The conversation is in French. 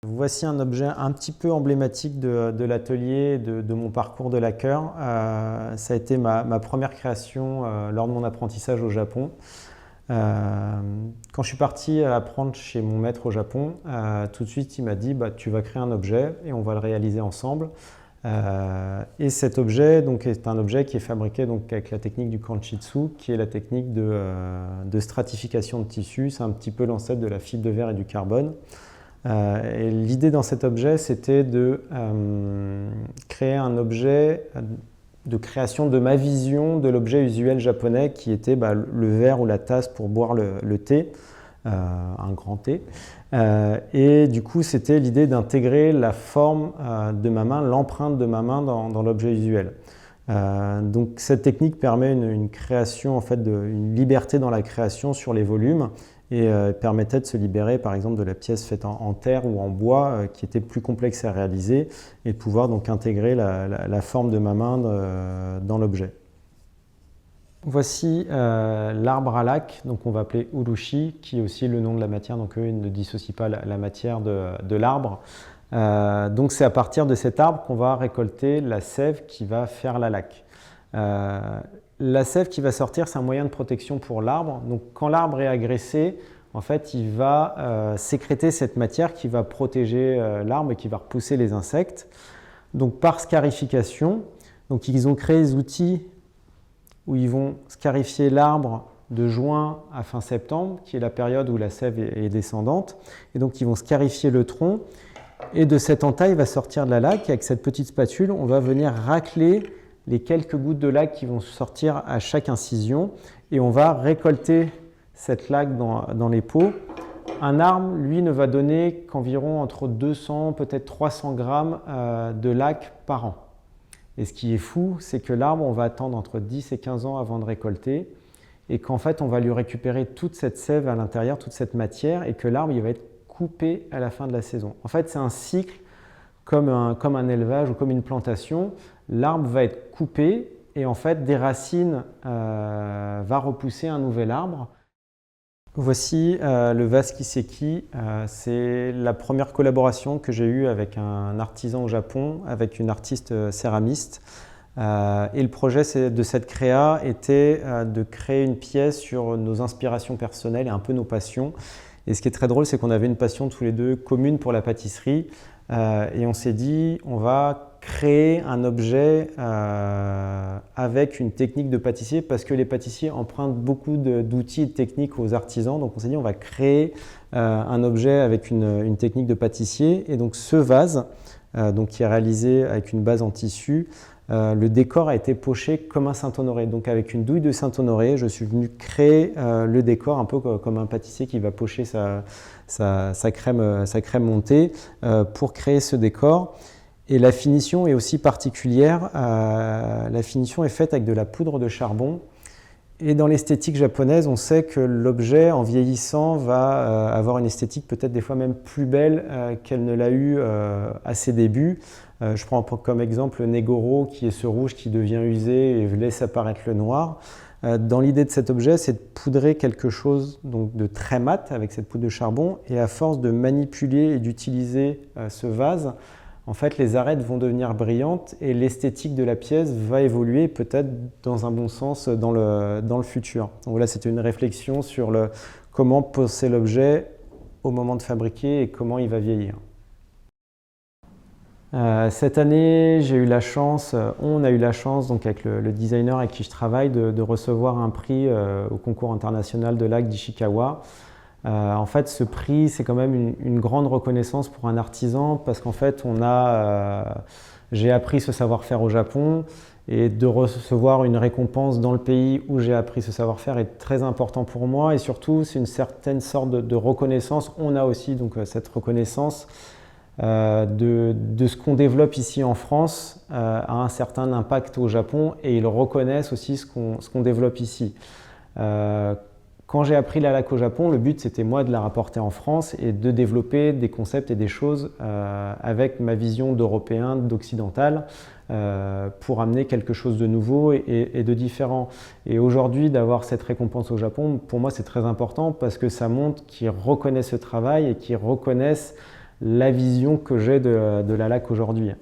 Voici un objet un petit peu emblématique de l'atelier, de mon parcours de laqueur. Ça a été ma première création lors de mon apprentissage au Japon. Quand je suis parti apprendre chez mon maître au Japon, tout de suite il m'a dit tu vas créer un objet et on va le réaliser ensemble. Et cet objet donc, est un objet qui est fabriqué donc, avec la technique du kanshitsu, qui est la technique de stratification de tissu. C'est un petit peu l'ancêtre de la fibre de verre et du carbone. Et l'idée dans cet objet, c'était de créer un objet de création de ma vision de l'objet usuel japonais qui était le verre ou la tasse pour boire le thé, un grand thé. Et du coup, c'était l'idée d'intégrer la forme de ma main, l'empreinte de ma main dans l'objet usuel. Donc cette technique permet une création, en fait, une liberté dans la création sur les volumes et permettait de se libérer par exemple de la pièce faite en terre ou en bois qui était plus complexe à réaliser et de pouvoir donc intégrer la forme de ma main dans l'objet. Voici l'arbre à laque, donc on va appeler urushi, qui est aussi le nom de la matière, donc eux ils ne dissocient pas la matière de l'arbre. Donc c'est à partir de cet arbre qu'on va récolter la sève qui va faire la laque. La sève qui va sortir, c'est un moyen de protection pour l'arbre. Donc quand l'arbre est agressé, en fait, il va sécréter cette matière qui va protéger l'arbre et qui va repousser les insectes. Donc par scarification, donc ils ont créé des outils où ils vont scarifier l'arbre de juin à fin septembre, qui est la période où la sève est descendante. Et donc ils vont scarifier le tronc. Et de cette entaille va sortir de la laque. Et avec cette petite spatule, on va venir racler les quelques gouttes de laque qui vont sortir à chaque incision et on va récolter cette laque dans les pots. Un arbre, lui, ne va donner qu'environ entre 200, peut-être 300 grammes de laque par an. Et ce qui est fou, c'est que l'arbre, on va attendre entre 10 et 15 ans avant de récolter et qu'en fait, on va lui récupérer toute cette sève à l'intérieur, toute cette matière et que l'arbre, il va être coupé à la fin de la saison. En fait, c'est un cycle comme un élevage ou comme une plantation. L'arbre va être coupé et en fait des racines va repousser un nouvel arbre. Voici le vase kiseki. C'est la première collaboration que j'ai eue avec un artisan au Japon, avec une artiste céramiste. Et le projet de cette créa était de créer une pièce sur nos inspirations personnelles et un peu nos passions. Et ce qui est très drôle, c'est qu'on avait une passion tous les deux commune pour la pâtisserie. Et on s'est dit, on va créer un objet avec une technique de pâtissier parce que les pâtissiers empruntent beaucoup d'outils et de techniques aux artisans. Donc on s'est dit, on va créer un objet avec une technique de pâtissier. Et donc ce vase, qui est réalisé avec une base en tissu, le décor a été poché comme un Saint-Honoré. Donc avec une douille de Saint-Honoré, je suis venu créer le décor un peu comme un pâtissier qui va pocher sa crème montée pour créer ce décor. Et la finition est aussi particulière. La finition est faite avec de la poudre de charbon. Et dans l'esthétique japonaise, on sait que l'objet, en vieillissant, va avoir une esthétique peut-être des fois même plus belle qu'elle ne l'a eu à ses débuts. Je prends comme exemple le Negoro, qui est ce rouge qui devient usé et laisse apparaître le noir. Dans l'idée de cet objet, c'est de poudrer quelque chose donc, de très mat avec cette poudre de charbon. Et à force de manipuler et d'utiliser ce vase, en fait, les arêtes vont devenir brillantes et l'esthétique de la pièce va évoluer peut-être dans un bon sens dans le futur. Donc voilà, c'était une réflexion sur comment poser l'objet au moment de fabriquer et comment il va vieillir. Cette année, on a eu la chance donc avec le designer avec qui je travaille de recevoir un prix au concours international de laque d'Ishikawa. En fait, ce prix, c'est quand même une grande reconnaissance pour un artisan parce qu'en fait, j'ai appris ce savoir-faire au Japon et de recevoir une récompense dans le pays où j'ai appris ce savoir-faire est très important pour moi et surtout, c'est une certaine sorte de reconnaissance. On a aussi donc cette reconnaissance de ce qu'on développe ici en France a un certain impact au Japon et ils reconnaissent aussi ce qu'on développe ici. Quand j'ai appris la laque au Japon, le but c'était moi de la rapporter en France et de développer des concepts et des choses avec ma vision d'Européen, d'Occidental pour amener quelque chose de nouveau et de différent. Et aujourd'hui, d'avoir cette récompense au Japon, pour moi c'est très important parce que ça montre qu'ils reconnaissent ce travail et qu'ils reconnaissent la vision que j'ai de la laque aujourd'hui.